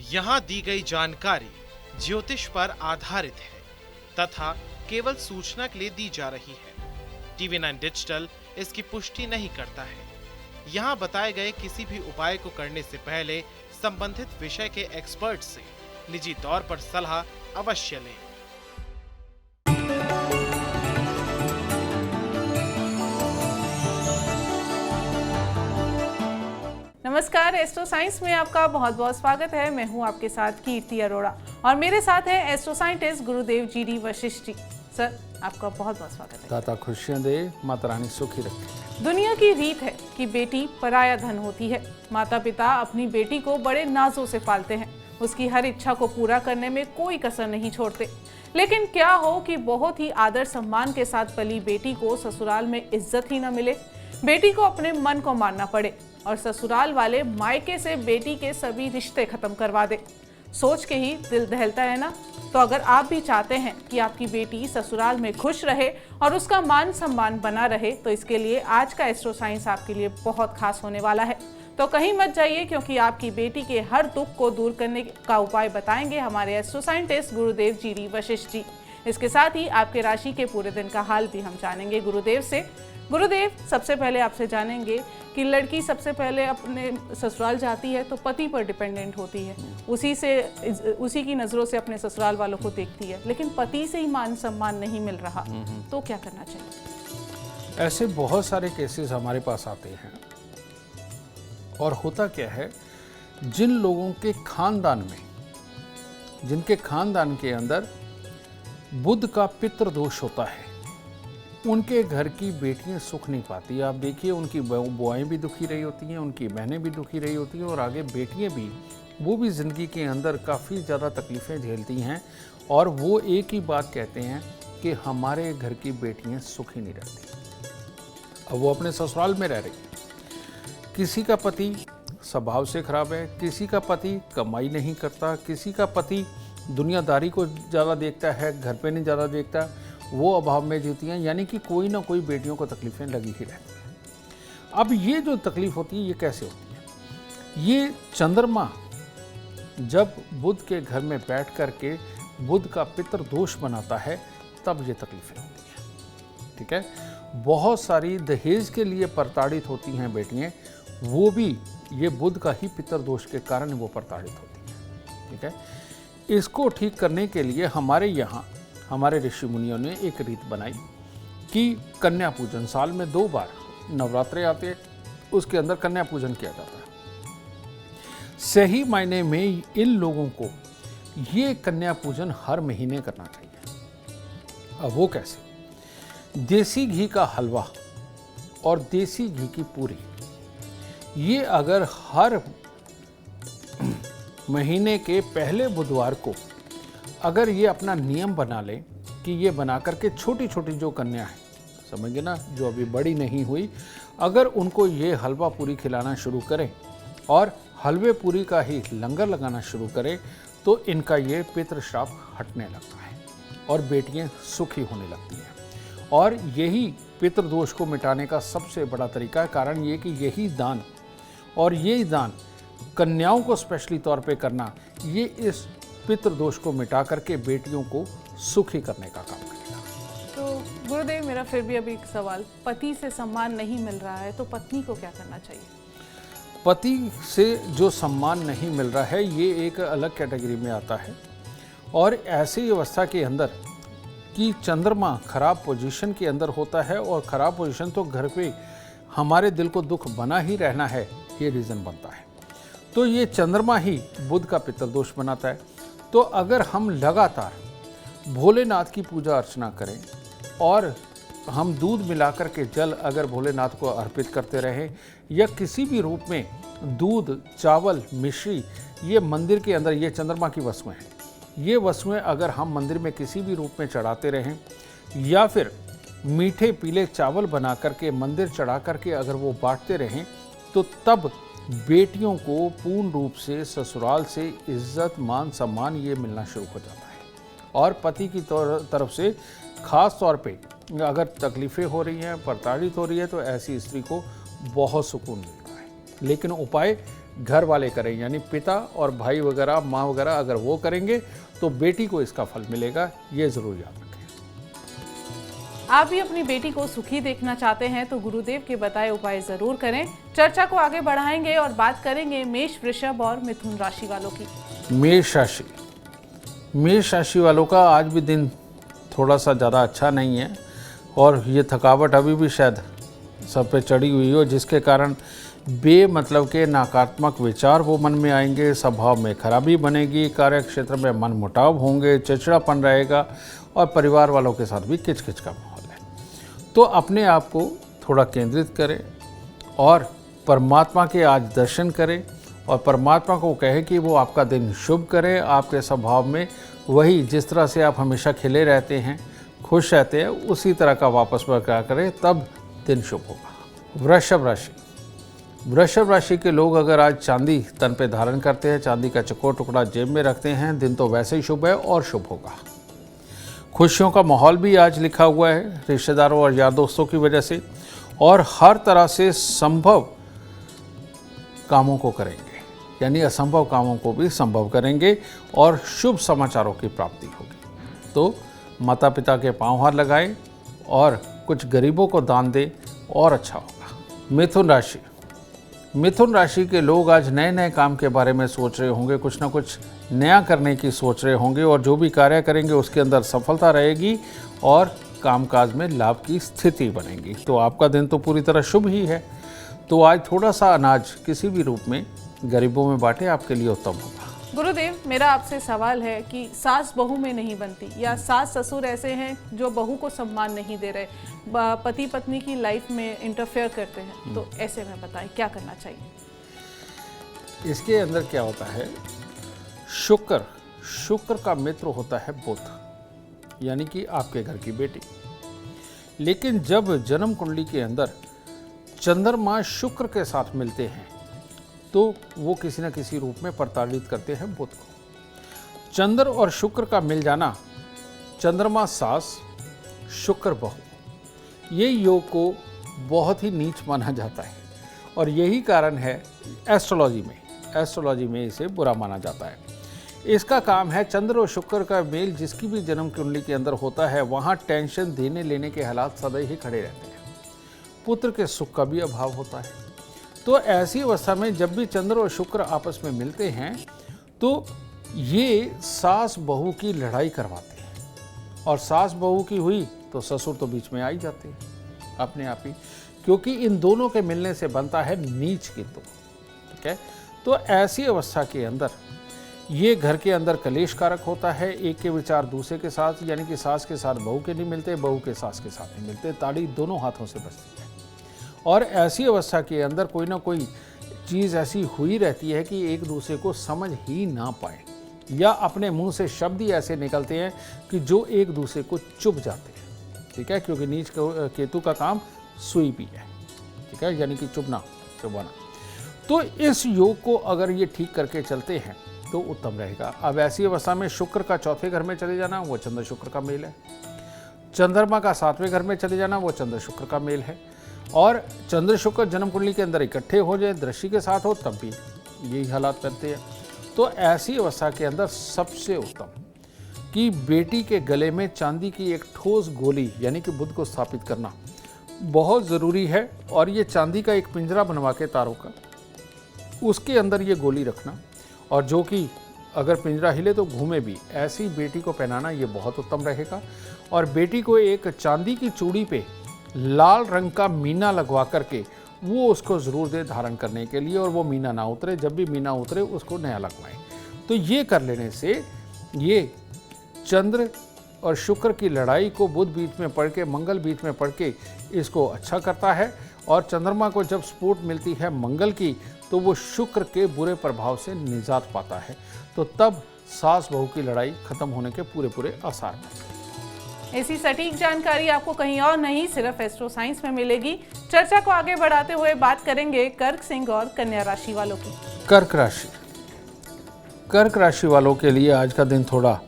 यहाँ दी गई जानकारी ज्योतिष पर आधारित है तथा केवल सूचना के लिए दी जा रही है। TV9 डिजिटल इसकी पुष्टि नहीं करता है। यहाँ बताए गए किसी भी उपाय को करने से पहले संबंधित विषय के एक्सपर्ट से निजी तौर पर सलाह अवश्य लें। नमस्कार, एस्ट्रो साइंस में आपका बहुत बहुत स्वागत है। मैं हूं आपके साथ कीर्ति अरोड़ा और मेरे साथ हैं एस्ट्रो साइंटिस्ट गुरुदेव जी वशिष्ठ जी। सर, आपका बहुत बहुत स्वागत है। दाता खुशियां दे, माता रानी सुखी रखे। दुनिया की रीत है कि बेटी पराया धन होती है। माता पिता अपनी बेटी को बड़े नाजों से पालते हैं, उसकी हर इच्छा को पूरा करने में कोई कसर नहीं छोड़ते। लेकिन क्या हो कि बहुत ही आदर सम्मान के साथ पली बेटी को ससुराल में इज्जत ही न मिले, बेटी को अपने मन को मानना पड़े और ससुराल वाले मायके से बेटी के सभी रिश्ते खत्म करवा दे। सोच के ही दिल दहलता है ना। तो अगर आप भी चाहते हैं कि आपकी बेटी ससुराल में खुश रहे और उसका मान सम्मान बना रहे, तो इसके लिए आज का एस्ट्रो साइंस आपके लिए बहुत खास होने वाला है। तो कहीं मत जाइए, क्योंकि आपकी बेटी के हर दुख को दूर करने का उपाय बताएंगे हमारे एस्ट्रो साइंटिस्ट गुरुदेव जी वशिष्ठ जी। इसके साथ ही आपके राशि के पूरे दिन का हाल भी हम जानेंगे गुरुदेव से। गुरुदेव, सबसे पहले आपसे जानेंगे कि लड़की सबसे पहले अपने ससुराल जाती है तो पति पर डिपेंडेंट होती है, उसी की नज़रों से अपने ससुराल वालों को देखती है, लेकिन पति से ही मान सम्मान नहीं मिल रहा, तो क्या करना चाहिए? ऐसे बहुत सारे केसेस हमारे पास आते हैं। और होता क्या है, जिन लोगों के खानदान में, जिनके खानदान के अंदर बुध का पितृ दोष होता है, उनके घर की बेटियां सुख नहीं पाती। आप देखिए, उनकी बुआएं भी दुखी रही होती हैं, उनकी बहनें भी दुखी रही होती हैं, और आगे बेटियां भी, वो भी ज़िंदगी के अंदर काफ़ी ज़्यादा तकलीफ़ें झेलती हैं। और वो एक ही बात कहते हैं कि हमारे घर की बेटियां सुखी नहीं रहती। अब वो अपने ससुराल में रह रही है, किसी का पति स्वभाव से खराब है, किसी का पति कमाई नहीं करता, किसी का पति दुनियादारी को ज़्यादा देखता है, घर पे नहीं ज़्यादा देखता, वो अभाव में जीती हैं। यानी कि कोई ना कोई बेटियों को तकलीफ़ें लगी ही रहती हैं। अब ये जो तकलीफ़ होती है, ये कैसे होती है? ये चंद्रमा जब बुध के घर में बैठ कर के बुध का पितृ दोष बनाता है, तब ये तकलीफ़ें होती हैं। ठीक है, बहुत सारी दहेज के लिए प्रताड़ित होती हैं बेटियां, वो भी ये बुध का ही पितृ दोष के कारण वो प्रताड़ित होती हैं। ठीक है, इसको ठीक करने के लिए हमारे यहाँ हमारे ऋषि मुनियों ने एक रीत बनाई कि कन्या पूजन, साल में 2 बार नवरात्रे आते हैं, उसके अंदर कन्या पूजन किया जाता है। सही मायने में इन लोगों को ये कन्या पूजन हर महीने करना चाहिए। अब वो कैसे? देसी घी का हलवा और देसी घी की पूरी, ये अगर हर महीने के पहले बुधवार को अगर ये अपना नियम बना ले कि ये बना करके छोटी छोटी जो कन्या है, समझिए ना, जो अभी बड़ी नहीं हुई, अगर उनको ये हलवा पूरी खिलाना शुरू करें और हलवे पूरी का ही लंगर लगाना शुरू करें, तो इनका ये पितृश्राप हटने लगता है और बेटियां सुखी होने लगती हैं। और यही पितृदोष को मिटाने का सबसे बड़ा तरीका है। कारण ये कि यही दान, और यही दान कन्याओं को स्पेशली तौर पे करना, ये इस पितृदोष को मिटा करके बेटियों को सुखी करने का काम करेगा। तो गुरुदेव, मेरा फिर भी अभी एक सवाल, पति से सम्मान नहीं मिल रहा है तो पत्नी को क्या करना चाहिए? पति से जो सम्मान नहीं मिल रहा है, ये एक अलग कैटेगरी में आता है। और ऐसी अवस्था के अंदर कि चंद्रमा खराब पोजीशन के अंदर होता है, और खराब पोजीशन तो घर पे हमारे दिल को दुख बना ही रहना है, ये रीज़न बनता है। तो ये चंद्रमा ही बुध का पितृदोष बनाता है। तो अगर हम लगातार भोलेनाथ की पूजा अर्चना करें और हम दूध मिलाकर के जल अगर भोलेनाथ को अर्पित करते रहें, या किसी भी रूप में दूध, चावल, मिश्री, ये मंदिर के अंदर, ये चंद्रमा की वस्तुएं हैं, ये वस्तुएं अगर हम मंदिर में किसी भी रूप में चढ़ाते रहें, या फिर मीठे पीले चावल बना करके मंदिर चढ़ा करके अगर वो बांटते रहें, तो तब बेटियों को पूर्ण रूप से ससुराल से इज्जत, मान, सम्मान ये मिलना शुरू हो जाता है। और पति की तरफ से ख़ास तौर पे अगर तकलीफ़ें हो रही हैं, प्रताड़ित हो रही है, तो ऐसी स्त्री को बहुत सुकून मिलता है। लेकिन उपाय घर वाले करें, यानी पिता और भाई वगैरह, माँ वगैरह अगर वो करेंगे तो बेटी को इसका फल मिलेगा, ये ज़रूर याद रखें। आप भी अपनी बेटी को सुखी देखना चाहते हैं तो गुरुदेव के बताए उपाय जरूर करें। चर्चा को आगे बढ़ाएंगे और बात करेंगे मेष, वृषभ और मिथुन राशि वालों की। मेष राशि, मेष राशि वालों का आज भी दिन थोड़ा सा ज़्यादा अच्छा नहीं है और ये थकावट अभी भी शायद सब पे चढ़ी हुई हो, जिसके कारण बेमतलब के नकारात्मक विचार वो मन में आएंगे, स्वभाव में खराबी बनेगी, कार्य क्षेत्र में मनमुटाव होंगे, चिड़चिड़ापन रहेगा और परिवार वालों के साथ भी किचकिच का माहौल है। तो अपने आप को थोड़ा केंद्रित करें और परमात्मा के आज दर्शन करें और परमात्मा को कहें कि वो आपका दिन शुभ करे, आपके स्वभाव में वही जिस तरह से आप हमेशा खिले रहते हैं, खुश रहते हैं, उसी तरह का वापस बरकरार करें, तब दिन शुभ होगा। वृषभ राशि, वृषभ राशि के लोग अगर आज चांदी तन पे धारण करते हैं, चांदी का चकोर टुकड़ा जेब में रखते हैं, दिन तो वैसे ही शुभ है और शुभ होगा। खुशियों का माहौल भी आज लिखा हुआ है रिश्तेदारों और यार दोस्तों की वजह से, और हर तरह से संभव कामों को करेंगे, यानी असंभव कामों को भी संभव करेंगे और शुभ समाचारों की प्राप्ति होगी। तो माता पिता के पांव हाथ लगाएं और कुछ गरीबों को दान दें और अच्छा होगा। मिथुन राशि, मिथुन राशि के लोग आज नए नए काम के बारे में सोच रहे होंगे, कुछ ना कुछ नया करने की सोच रहे होंगे और जो भी कार्य करेंगे उसके अंदर सफलता रहेगी और कामकाज में लाभ की स्थिति बनेगी। तो आपका दिन तो पूरी तरह शुभ ही है। तो आज थोड़ा सा अनाज किसी भी रूप में गरीबों में बांटे, आपके लिए उत्तम होगा। गुरुदेव, मेरा आपसे सवाल है कि सास बहू में नहीं बनती या सास ससुर ऐसे हैं जो बहू को सम्मान नहीं दे रहे, पति पत्नी की लाइफ में इंटरफेयर करते हैं, तो ऐसे में बताएं क्या करना चाहिए? इसके अंदर क्या होता है, शुक्र का मित्र होता है बुध, यानी कि आपके घर की बेटी। लेकिन जब जन्म कुंडली के अंदर चंद्रमा शुक्र के साथ मिलते हैं तो वो किसी न किसी रूप में प्रताड़ित करते हैं बुध को। चंद्र और शुक्र का मिल जाना, चंद्रमा सास शुक्र बहू, ये योग को बहुत ही नीच माना जाता है और यही कारण है एस्ट्रोलॉजी में इसे बुरा माना जाता है। इसका काम है चंद्र और शुक्र का मेल जिसकी भी जन्म कुंडली के अंदर होता है, वहाँ टेंशन देने लेने के हालात सदैव ही खड़े रहते हैं, पुत्र के सुख का भी अभाव होता है। तो ऐसी अवस्था में जब भी चंद्र और शुक्र आपस में मिलते हैं तो ये सास बहू की लड़ाई करवाते हैं और सास बहू की हुई तो ससुर तो बीच में आ ही जाते हैं अपने आप ही, क्योंकि इन दोनों के मिलने से बनता है नीच की तो, ठीक है। तो ऐसी अवस्था के अंदर ये घर के अंदर कलेश कारक होता है, एक के विचार दूसरे के साथ, यानी कि सास के साथ बहू के नहीं मिलते, बहू के सास के साथ नहीं मिलते, ताड़ी दोनों हाथों से बजती है। और ऐसी अवस्था के अंदर कोई ना कोई चीज़ ऐसी हुई रहती है कि एक दूसरे को समझ ही ना पाए या अपने मुंह से शब्द ही ऐसे निकलते हैं कि जो एक दूसरे को चुभ जाते हैं, ठीक है, क्योंकि नीच केतु का काम सुई भी है, ठीक है, यानी कि चुभाना। तो इस योग को अगर ये ठीक करके चलते हैं तो उत्तम रहेगा। अब ऐसी अवस्था में शुक्र का चौथे घर में चले जाना, वो चंद्र शुक्र का मेल है। चंद्रमा का सातवें घर में चले जाना, वो चंद्र शुक्र का मेल है। और चंद्र शुक्र जन्म कुंडली के अंदर इकट्ठे हो जाए, दृष्टि के साथ हो, तब भी यही हालात करते हैं। तो ऐसी अवस्था के अंदर सबसे उत्तम कि बेटी के गले में चांदी की एक ठोस गोली, यानी कि बुध को स्थापित करना बहुत ज़रूरी है। और ये चांदी का एक पिंजरा बनवा के तारों का, उसके अंदर ये गोली रखना, और जो कि अगर पिंजरा हिले तो घूमे भी, ऐसी बेटी को पहनाना, ये बहुत उत्तम रहेगा। और बेटी को एक चांदी की चूड़ी पे लाल रंग का मीना लगवा करके वो उसको ज़रूर दे धारण करने के लिए, और वो मीना ना उतरे, जब भी मीना उतरे उसको नया लगवाएं। तो ये कर लेने से ये चंद्र और शुक्र की लड़ाई को बुध बीच में पढ़ के, मंगल बीच में पढ़ के इसको अच्छा करता है। और चंद्रमा को जब सपोर्ट मिलती है मंगल की, तो वो शुक्र के बुरे प्रभाव से निजात पाता है। तो तब सास बहू की लड़ाई खत्म होने के पूरे आसार हैं। ऐसी सटीक जानकारी आपको कहीं और नहीं, सिर्फ एस्ट्रो साइंस में मिलेगी। चर्चा को आगे बढ़ाते हुए बात करेंगे कर्क, सिंह और कन्या राशि वालों की। कर्क राशि, कर्क राशि वालों के लिए आज का दिन थोड़ा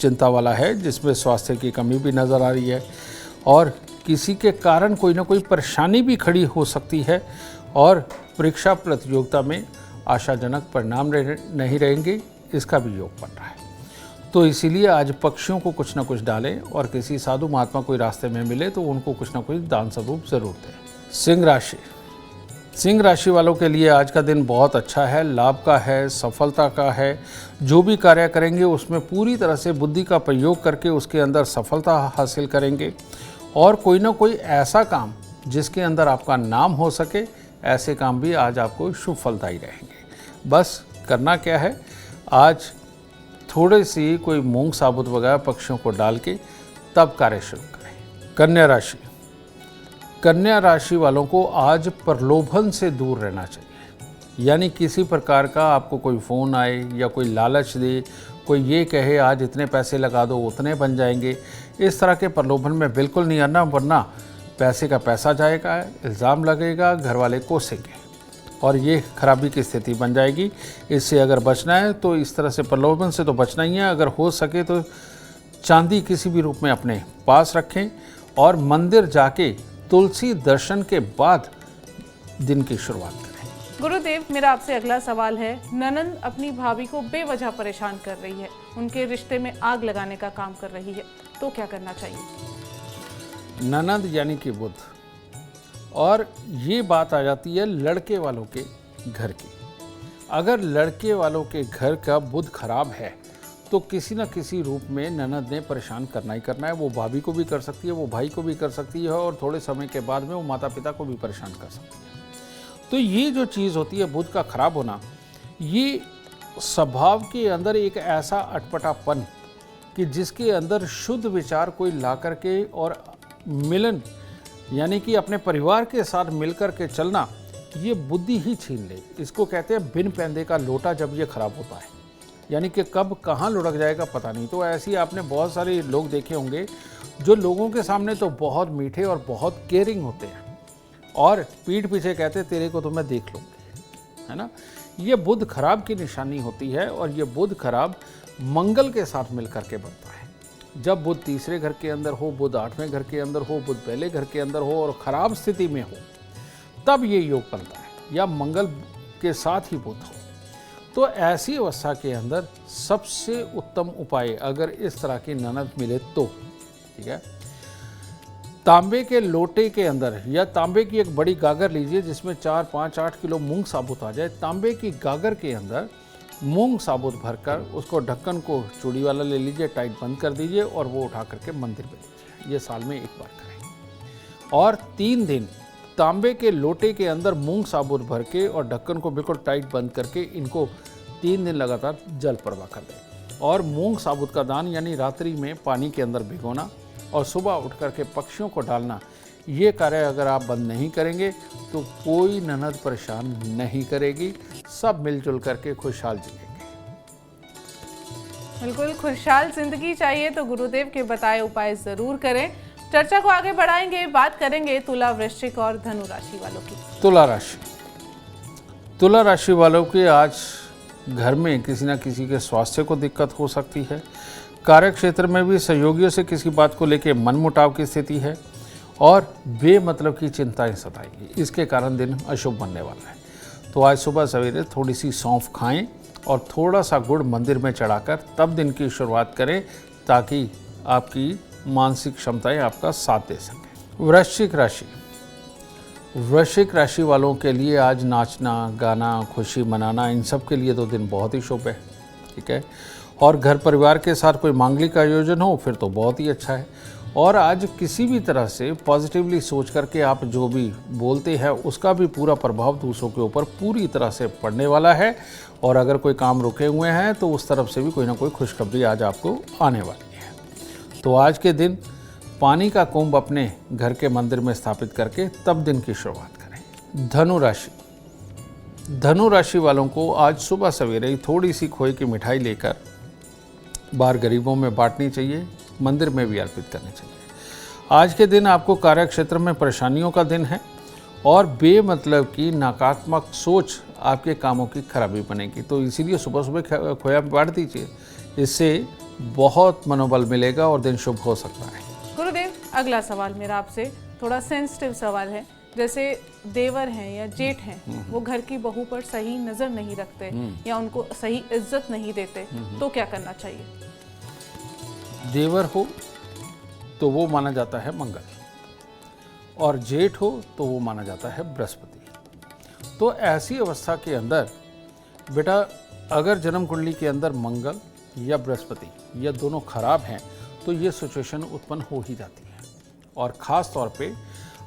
चिंता वाला है, जिसमें स्वास्थ्य की कमी भी नज़र आ रही है और किसी के कारण कोई ना कोई परेशानी भी खड़ी हो सकती है। और परीक्षा प्रतियोगिता में आशाजनक परिणाम नहीं रहेंगे, इसका भी योग बन रहा है। तो इसीलिए आज पक्षियों को कुछ ना कुछ डालें और किसी साधु महात्मा कोई रास्ते में मिले तो उनको कुछ ना कुछ दान स्वरूप जरूर दें। सिंह राशि वालों के लिए आज का दिन बहुत अच्छा है, लाभ का है, सफलता का है। जो भी कार्य करेंगे उसमें पूरी तरह से बुद्धि का प्रयोग करके उसके अंदर सफलता हासिल करेंगे और कोई ना कोई ऐसा काम जिसके अंदर आपका नाम हो सके, ऐसे काम भी आज आपको शुभ फलदायी रहेंगे। बस करना क्या है, आज थोड़ी सी कोई मूंग साबुत वगैरह पक्षियों को डाल के तब कार्य शुरू करें। कन्या राशि वालों को आज प्रलोभन से दूर रहना चाहिए। यानी किसी प्रकार का आपको कोई फ़ोन आए या कोई लालच दे, कोई ये कहे आज इतने पैसे लगा दो उतने बन जाएंगे, इस तरह के प्रलोभन में बिल्कुल नहीं आना, वरना पैसे का पैसा जाएगा, इल्ज़ाम लगेगा, घर वाले कोसेंगे और ये खराबी की स्थिति बन जाएगी। इससे अगर बचना है तो इस तरह से प्रलोभन से तो बचना ही है। अगर हो सके तो चांदी किसी भी रूप में अपने पास रखें और मंदिर जाके तुलसी दर्शन के बाद दिन की शुरुआत करें। गुरुदेव, मेरा आपसे अगला सवाल है। ननंद अपनी भाभी को बेवजह परेशान कर रही है, उनके रिश्ते में आग लगाने का काम कर रही है, तो क्या करना चाहिए? ननंद यानी कि बुध, और ये बात आ जाती है लड़के वालों के घर की। अगर लड़के वालों के घर का बुध खराब है तो किसी न किसी रूप में ननद ने परेशान करना ही करना है। वो भाभी को भी कर सकती है, वो भाई को भी कर सकती है और थोड़े समय के बाद में वो माता पिता को भी परेशान कर सकती है। तो ये जो चीज़ होती है बुध का खराब होना, ये स्वभाव के अंदर एक ऐसा अटपटापन कि जिसके अंदर शुद्ध विचार कोई ला करके और मिलन यानी कि अपने परिवार के साथ मिलकर के चलना, ये बुद्धि ही छीन ले। इसको कहते हैं बिन पैंदे का लोटा जब ये खराब होता है, यानी कि कब कहाँ लुढ़क जाएगा पता नहीं। तो ऐसे ही आपने बहुत सारे लोग देखे होंगे जो लोगों के सामने तो बहुत मीठे और बहुत केयरिंग होते हैं और पीठ पीछे कहते तेरे को तो मैं देख लूँगी, है ना। ये बुध खराब की निशानी होती है और ये बुध खराब मंगल के साथ मिल करके बनता है। जब बुध तीसरे घर के अंदर हो, बुध आठवें घर के अंदर हो, बुध पहले घर के अंदर हो और ख़राब स्थिति में हो, तब ये योग बनता है, या मंगल के साथ ही बुध हो। तो ऐसी अवस्था के अंदर सबसे उत्तम उपाय, अगर इस तरह की ननद मिले तो, ठीक है, तांबे के लोटे के अंदर या तांबे की एक बड़ी गागर लीजिए जिसमें 4, 5, 8 किलो मूंग साबुत आ जाए। तांबे की गागर के अंदर मूंग साबुत भरकर उसको ढक्कन को चूड़ी वाला ले लीजिए, टाइट बंद कर दीजिए और वो उठा करके मंदिर में लीजिए। ये साल में एक बार करें और 3 दिन तांबे के लोटे के अंदर मूंग साबुत भर के और ढक्कन को बिल्कुल टाइट बंद करके इनको 3 दिन लगातार जल प्रवाह कर दें। और मूंग साबुत का दान यानी रात्रि में पानी के अंदर भिगोना और सुबह उठ करके पक्षियों को डालना, ये कार्य अगर आप बंद नहीं करेंगे तो कोई ननद परेशान नहीं करेगी, सब मिलजुल करके खुशहाल जिएंगे। बिल्कुल खुशहाल जिंदगी चाहिए तो गुरुदेव के बताए उपाय जरूर करें। चर्चा को आगे बढ़ाएंगे, बात करेंगे तुला, वृश्चिक और धनु राशि वालों की। तुला राशि वालों के आज घर में किसी न किसी के स्वास्थ्य को दिक्कत हो सकती है। कार्य क्षेत्र में भी सहयोगियों से किसी बात को लेकर मनमुटाव की स्थिति है और बेमतलब की चिंताएं सताएंगी। इसके कारण दिन अशुभ बनने वाला है। तो आज सुबह सवेरे थोड़ी सी सौंफ खाएं और थोड़ा सा गुड़ मंदिर में चढ़ाकर तब दिन की शुरुआत करें, ताकि आपकी मानसिक क्षमताएं आपका साथ दे सकें। वृश्चिक राशि वालों के लिए आज नाचना, गाना, खुशी मनाना, इन सब के लिए तो दिन बहुत ही शुभ है, ठीक है। और घर परिवार के साथ कोई मांगलिक आयोजन हो फिर तो बहुत ही अच्छा है। और आज किसी भी तरह से पॉजिटिवली सोच करके आप जो भी बोलते हैं उसका भी पूरा प्रभाव दूसरों के ऊपर पूरी तरह से पड़ने वाला है। और अगर कोई काम रुके हुए हैं तो उस तरफ से भी कोई ना कोई खुशखबरी आज आपको आने वाली है। तो आज के दिन पानी का कुंभ अपने घर के मंदिर में स्थापित करके तब दिन की शुरुआत करें। धनु राशि वालों को आज सुबह सवेरे ही थोड़ी सी खोए की मिठाई लेकर बाहर गरीबों में बांटनी चाहिए, मंदिर में भी अर्पित करनी चाहिए। आज के दिन आपको कार्य क्षेत्र में परेशानियों का दिन है और बेमतलब की नकारात्मक सोच आपके कामों की खराबी बनेगी। तो इसीलिए सुबह सुबह खोया बांट दीजिए, इससे बहुत मनोबल मिलेगा और दिन शुभ हो सकता है। गुरुदेव, अगला सवाल मेरा आपसे थोड़ा सेंसिटिव सवाल है। जैसे देवर हैं या जेठ हैं, वो घर की बहू पर सही नजर नहीं रखते या उनको सही इज्जत नहीं देते, तो क्या करना चाहिए? देवर हो तो वो माना जाता है मंगल, और जेठ हो तो वो माना जाता है बृहस्पति। तो ऐसी अवस्था के अंदर बेटा, अगर जन्म कुंडली के अंदर मंगल या बृहस्पति या दोनों खराब हैं तो ये सिचुएशन उत्पन्न हो ही जाती है। और ख़ास तौर पे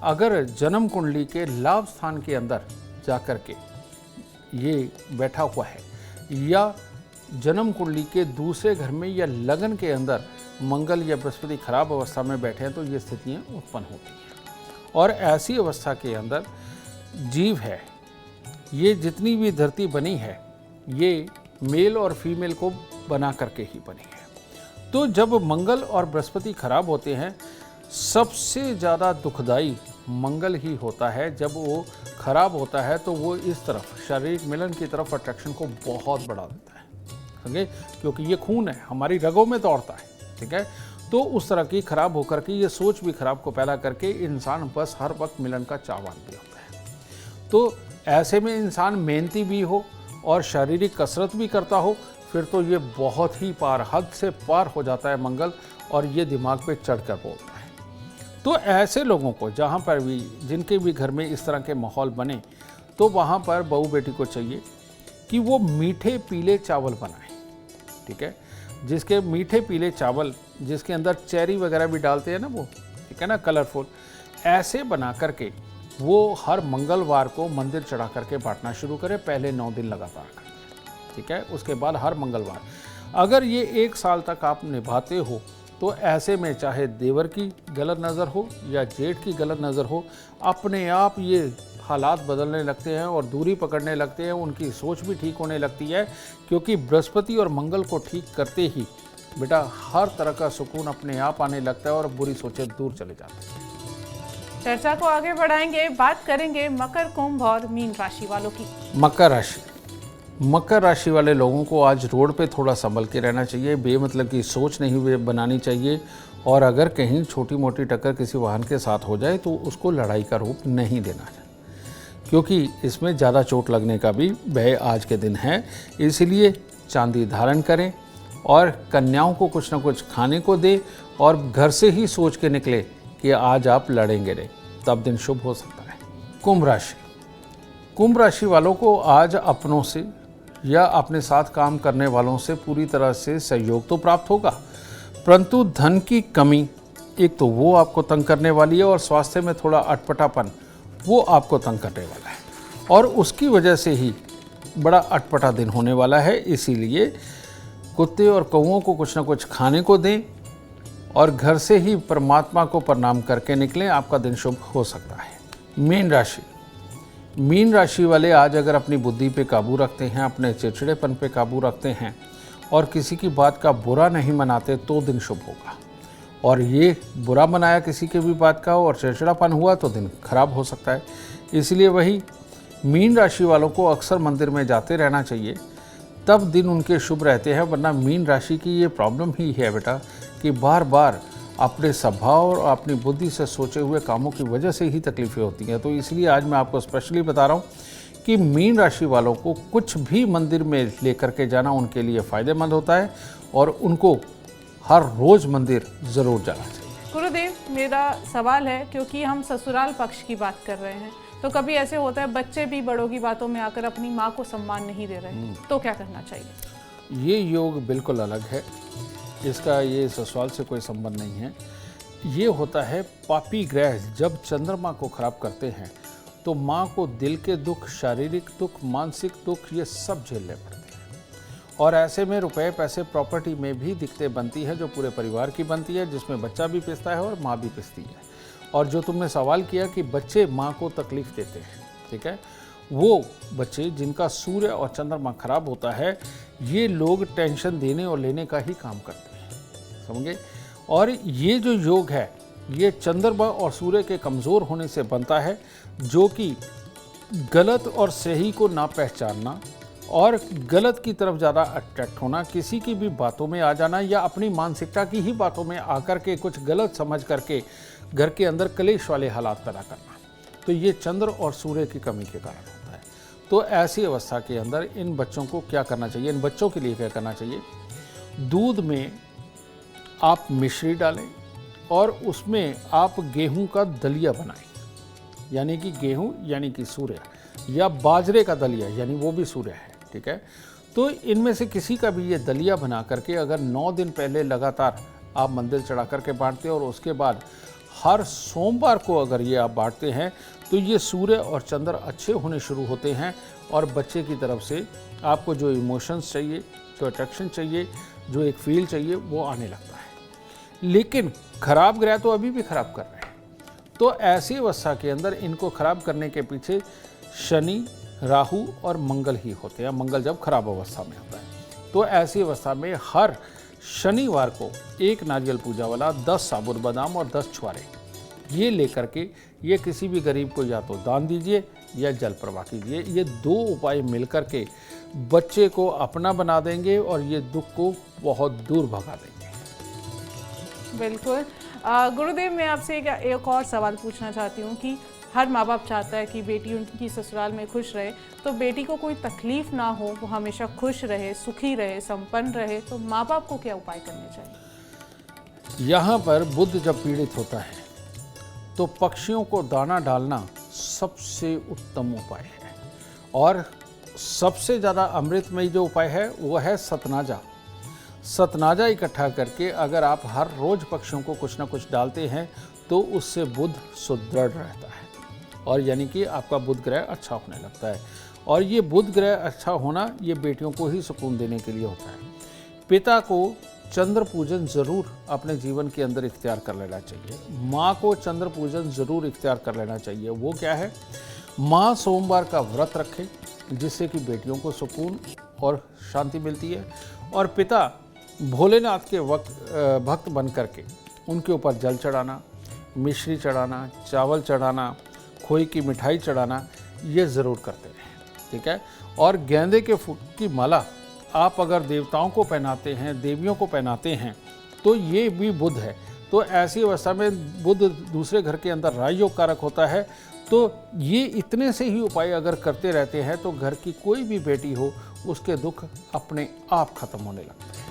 अगर जन्म कुंडली के लाभ स्थान के अंदर जाकर के ये बैठा हुआ है, या जन्म कुंडली के दूसरे घर में या लगन के अंदर मंगल या बृहस्पति खराब अवस्था में बैठे हैं, तो ये स्थितियाँ उत्पन्न होती हैं। और ऐसी अवस्था के अंदर जीव है, ये जितनी भी धरती बनी है, ये मेल और फीमेल को बना करके ही बनी है। तो जब मंगल और बृहस्पति खराब होते हैं, सबसे ज़्यादा दुखदाई मंगल ही होता है। जब वो खराब होता है तो वो इस तरफ शारीरिक मिलन की तरफ अट्रैक्शन को बहुत बढ़ा देता है, समझे, क्योंकि ये खून है, हमारी रगों में दौड़ता है, ठीक है। तो उस तरह की खराब होकर के ये सोच भी खराब को पैदा करके इंसान बस हर वक्त मिलन का चाहवान भी होता है। तो ऐसे में इंसान मेहनती भी हो और शारीरिक कसरत भी करता हो, फिर तो ये बहुत ही हद से पार हो जाता है मंगल, और ये दिमाग पे चढ़कर बोलता है। तो ऐसे लोगों को जहाँ पर भी, जिनके भी घर में इस तरह के माहौल बने, तो वहाँ पर बहू बेटी को चाहिए कि वो मीठे पीले चावल बनाएं, ठीक है। जिसके मीठे पीले चावल, जिसके अंदर चेरी वगैरह भी डालते हैं ना वो, ठीक है ना, कलरफुल, ऐसे बना करके वो हर मंगलवार को मंदिर चढ़ा करके बांटना शुरू करें, पहले 9 दिन लगातार करें, ठीक है। उसके बाद हर मंगलवार, अगर ये 1 साल तक आप निभाते हो, तो ऐसे में चाहे देवर की गलत नज़र हो या जेठ की गलत नज़र हो, अपने आप ये हालात बदलने लगते हैं और दूरी पकड़ने लगते हैं, उनकी सोच भी ठीक होने लगती है। क्योंकि बृहस्पति और मंगल को ठीक करते ही बेटा हर तरह का सुकून अपने आप आने लगता है और बुरी सोचें दूर चले जाती हैं। चर्चा को आगे बढ़ाएंगे, बात करेंगे मकर, कुंभ और मीन राशि वालों की। मकर राशि वाले लोगों को आज रोड पे थोड़ा संभल के रहना चाहिए, बेमतलब की सोच नहीं बनानी चाहिए, और अगर कहीं छोटी मोटी टक्कर किसी वाहन के साथ हो जाए तो उसको लड़ाई का रूप नहीं देना चाहिए, क्योंकि इसमें ज़्यादा चोट लगने का भी भय आज के दिन है। इसलिए चांदी धारण करें और कन्याओं को कुछ ना कुछ खाने को दें, और घर से ही सोच के निकले कि आज आप लड़ेंगे नहीं, तब दिन शुभ हो सकता है। कुंभ राशि वालों को आज अपनों से या अपने साथ काम करने वालों से पूरी तरह से सहयोग तो प्राप्त होगा, परंतु धन की कमी एक तो वो आपको तंग करने वाली है, और स्वास्थ्य में थोड़ा अटपटापन वो आपको तंग करने वाला है, और उसकी वजह से ही बड़ा अटपटा दिन होने वाला है। इसीलिए कुत्ते और कौओं को कुछ ना कुछ खाने को दें, और घर से ही परमात्मा को प्रणाम करके निकलें, आपका दिन शुभ हो सकता है। मीन राशि वाले आज अगर अपनी बुद्धि पे काबू रखते हैं, अपने चिड़चिड़ेपन पे काबू रखते हैं और किसी की बात का बुरा नहीं मनाते, तो दिन शुभ होगा। और ये बुरा मनाया किसी की भी बात का और चिड़चिड़ापन हुआ तो दिन खराब हो सकता है। इसलिए वही मीन राशि वालों को अक्सर मंदिर में जाते रहना चाहिए, तब दिन उनके शुभ रहते हैं। वरना मीन राशि की ये प्रॉब्लम ही है बेटा कि बार बार अपने स्वभाव और अपनी बुद्धि से सोचे हुए कामों की वजह से ही तकलीफ़ें होती हैं। तो इसलिए आज मैं आपको स्पेशली बता रहा हूँ कि मीन राशि वालों को कुछ भी मंदिर में लेकर के जाना उनके लिए फ़ायदेमंद होता है, और उनको हर रोज़ मंदिर ज़रूर जाना चाहिए। गुरुदेव, मेरा सवाल है, क्योंकि हम ससुराल पक्ष की बात कर रहे हैं, तो कभी ऐसे होता है बच्चे भी बड़ों की बातों में आकर अपनी माँ को सम्मान नहीं दे रहे, तो क्या करना चाहिए? ये योग बिल्कुल अलग है, इसका ये ससुराल से कोई संबंध नहीं है। ये होता है पापी ग्रह जब चंद्रमा को खराब करते हैं, तो माँ को दिल के दुख, शारीरिक दुख, मानसिक दुख, ये सब झेलने पड़ते हैं। और ऐसे में रुपए पैसे प्रॉपर्टी में भी दिक्कतें बनती है, जो पूरे परिवार की बनती है, जिसमें बच्चा भी पिसता है और माँ भी पिसती है। और जो तुमने सवाल किया कि बच्चे माँ को तकलीफ़ देते हैं, ठीक है, वो बच्चे जिनका सूर्य और चंद्रमा खराब होता है, ये लोग टेंशन देने और लेने का ही काम करते हैं, समझे। और ये जो योग है, ये चंद्रमा और सूर्य के कमज़ोर होने से बनता है, जो कि गलत और सही को ना पहचानना और गलत की तरफ ज़्यादा अट्रैक्ट होना, किसी की भी बातों में आ जाना, या अपनी मानसिकता की ही बातों में आकर के कुछ गलत समझ करके घर के अंदर कलेश वाले हालात पैदा करना। तो ये चंद्र और सूर्य की कमी के कारण होता है। तो ऐसी अवस्था के अंदर इन बच्चों को क्या करना चाहिए, इन बच्चों के लिए क्या करना चाहिए, दूध में आप मिश्री डालें और उसमें आप गेहूं का दलिया बनाएं, यानी कि गेहूं यानी कि सूर्य, या बाजरे का दलिया यानी वो भी सूर्य है, ठीक है। तो इनमें से किसी का भी ये दलिया बना करके अगर 9 दिन पहले लगातार आप मंदिर चढ़ा करके बांटते हैं और उसके बाद हर सोमवार को अगर ये आप बांटते हैं तो ये सूर्य और चंद्र अच्छे होने शुरू होते हैं और बच्चे की तरफ से आपको जो इमोशंस चाहिए, जो अट्रैक्शन चाहिए, जो एक फील चाहिए, वो आने लगता है। लेकिन खराब ग्रह तो अभी भी खराब कर रहे हैं। तो ऐसी अवस्था के अंदर इनको खराब करने के पीछे शनि, राहु और मंगल ही होते हैं। मंगल जब खराब अवस्था में होता है तो ऐसी अवस्था में हर शनिवार को 1 नारियल पूजा वाला, 10 साबुत बादाम और 10 छुआरे ये लेकर के ये किसी भी गरीब को या तो दान दीजिए या जल प्रवाह कीजिए। ये 2 उपाय मिलकर के बच्चे को अपना बना देंगे और ये दुख को बहुत दूर भगा देंगे। बिल्कुल। गुरुदेव, मैं आपसे एक और सवाल पूछना चाहती हूँ कि हर माँ बाप चाहता है कि बेटी उनकी ससुराल में खुश रहे, तो बेटी को कोई तकलीफ ना हो, वो हमेशा खुश रहे, सुखी रहे, संपन्न रहे, तो माँ बाप को क्या उपाय करने चाहिए? यहाँ पर बुध जब पीड़ित होता है तो पक्षियों को दाना डालना सबसे उत्तम उपाय है और सबसे ज़्यादा अमृतमयी जो उपाय है वो है सतनाजा। सतनाजा इकट्ठा करके अगर आप हर रोज़ पक्षियों को कुछ ना कुछ डालते हैं तो उससे बुध सुदृढ़ रहता है और यानी कि आपका बुध ग्रह अच्छा होने लगता है। और ये बुध ग्रह अच्छा होना ये बेटियों को ही सुकून देने के लिए होता है। पिता को चंद्र पूजन ज़रूर अपने जीवन के अंदर इख्तियार कर लेना चाहिए। माँ को चंद्र पूजन ज़रूर इख्तियार कर लेना चाहिए। वो क्या है, माँ सोमवार का व्रत रखे जिससे कि बेटियों को सुकून और शांति मिलती है। और पिता भोलेनाथ के भक्त बन करके उनके ऊपर जल चढ़ाना, मिश्री चढ़ाना, चावल चढ़ाना, खोई की मिठाई चढ़ाना ये ज़रूर करते रहें, ठीक है। और गेंदे के फूल की माला आप अगर देवताओं को पहनाते हैं, देवियों को पहनाते हैं तो ये भी बुध है। तो ऐसी अवस्था में बुध दूसरे घर के अंदर राजयोग कारक होता है। तो ये इतने से ही उपाय अगर करते रहते हैं तो घर की कोई भी बेटी हो उसके दुख अपने आप खत्म होने लगते हैं।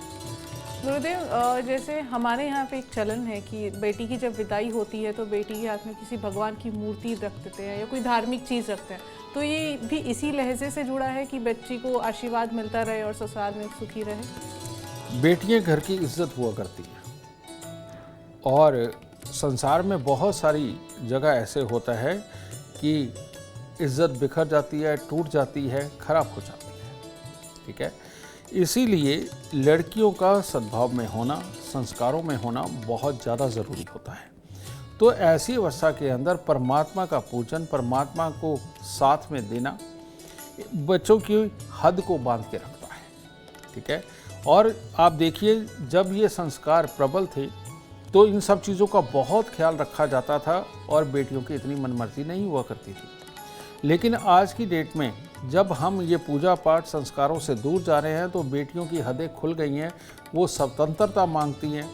गुरुदेव, जैसे हमारे यहाँ पे एक चलन है कि बेटी की जब विदाई होती है तो बेटी के हाथ में किसी भगवान की मूर्ति रख देते हैं या कोई धार्मिक चीज़ रखते हैं, तो ये भी इसी लहजे से जुड़ा है कि बच्ची को आशीर्वाद मिलता रहे और ससुराल में सुखी रहे। बेटियां घर की इज्जत हुआ करती हैं और संसार में बहुत सारी जगह ऐसे होता है कि इज्जत बिखर जाती है, टूट जाती है, खराब हो जाती है, ठीक है। इसीलिए लड़कियों का सद्भाव में होना, संस्कारों में होना बहुत ज़्यादा ज़रूरी होता है। तो ऐसी अवस्था के अंदर परमात्मा का पूजन, परमात्मा को साथ में देना बच्चों की हद को बांध के रखता है, ठीक है। और आप देखिए जब ये संस्कार प्रबल थे तो इन सब चीज़ों का बहुत ख्याल रखा जाता था और बेटियों की इतनी मनमर्जी नहीं हुआ करती थी। लेकिन आज की डेट में जब हम ये पूजा पाठ संस्कारों से दूर जा रहे हैं तो बेटियों की हदें खुल गई हैं। वो स्वतंत्रता मांगती हैं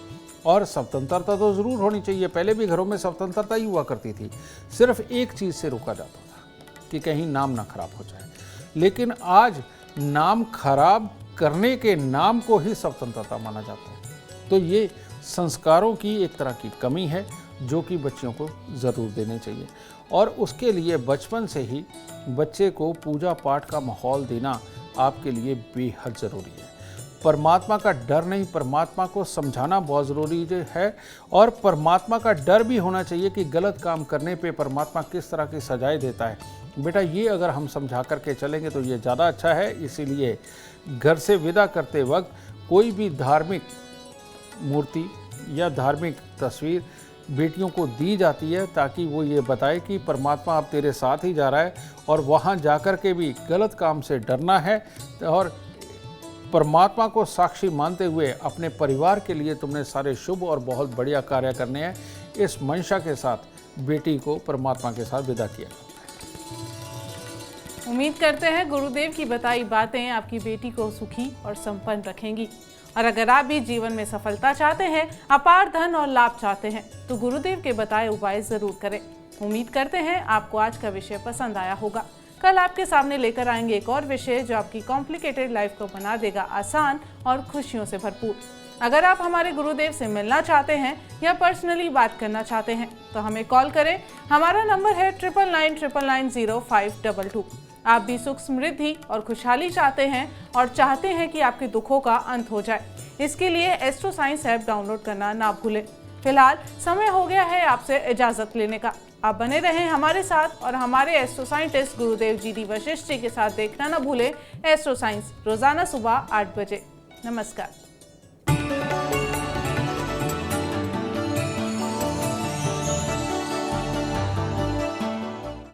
और स्वतंत्रता तो ज़रूर होनी चाहिए। पहले भी घरों में स्वतंत्रता ही हुआ करती थी, सिर्फ एक चीज़ से रोका जाता था कि कहीं नाम ना खराब हो जाए। लेकिन आज नाम खराब करने के नाम को ही स्वतंत्रता माना जाता है। तो ये संस्कारों की एक तरह की कमी है जो कि बच्चियों को ज़रूर देने चाहिए। और उसके लिए बचपन से ही बच्चे को पूजा पाठ का माहौल देना आपके लिए बेहद ज़रूरी है। परमात्मा का डर नहीं, परमात्मा को समझाना बहुत ज़रूरी है। और परमात्मा का डर भी होना चाहिए कि गलत काम करने पे परमात्मा किस तरह की सजाएं देता है। बेटा ये अगर हम समझा करके चलेंगे तो ये ज़्यादा अच्छा है। इसीलिए घर से विदा करते वक्त कोई भी धार्मिक मूर्ति या धार्मिक तस्वीर बेटियों को दी जाती है ताकि वो ये बताए कि परमात्मा अब तेरे साथ ही जा रहा है और वहाँ जाकर के भी गलत काम से डरना है और परमात्मा को साक्षी मानते हुए अपने परिवार के लिए तुमने सारे शुभ और बहुत बढ़िया कार्य करने हैं। इस मंशा के साथ बेटी को परमात्मा के साथ विदा किया। उम्मीद करते हैं गुरुदेव की बताई बातें आपकी बेटी को सुखी और संपन्न रखेंगी। और अगर आप भी जीवन में सफलता चाहते हैं, अपार धन और लाभ चाहते हैं, तो गुरुदेव के बताए उपाय जरूर करें। उम्मीद करते हैं आपको आज का विषय पसंद आया होगा। कल आपके सामने लेकर आएंगे एक और विषय जो आपकी कॉम्प्लिकेटेड लाइफ को बना देगा आसान और खुशियों से भरपूर। अगर आप हमारे गुरुदेव से मिलना चाहते हैं या पर्सनली बात करना चाहते हैं तो हमें कॉल करें। हमारा नंबर है 9999900522। आप भी सुख समृद्धि और खुशहाली चाहते हैं और चाहते हैं कि आपके दुखों का अंत हो जाए, इसके लिए एस्ट्रो साइंस ऐप डाउनलोड करना ना भूलें। फिलहाल समय हो गया है आपसे इजाजत लेने का। आप बने रहें हमारे साथ और हमारे एस्ट्रो साइंटिस्ट गुरुदेव GD वशिष्ठ जी के साथ देखना ना भूलें एस्ट्रो साइंस रोजाना सुबह 8 बजे। नमस्कार।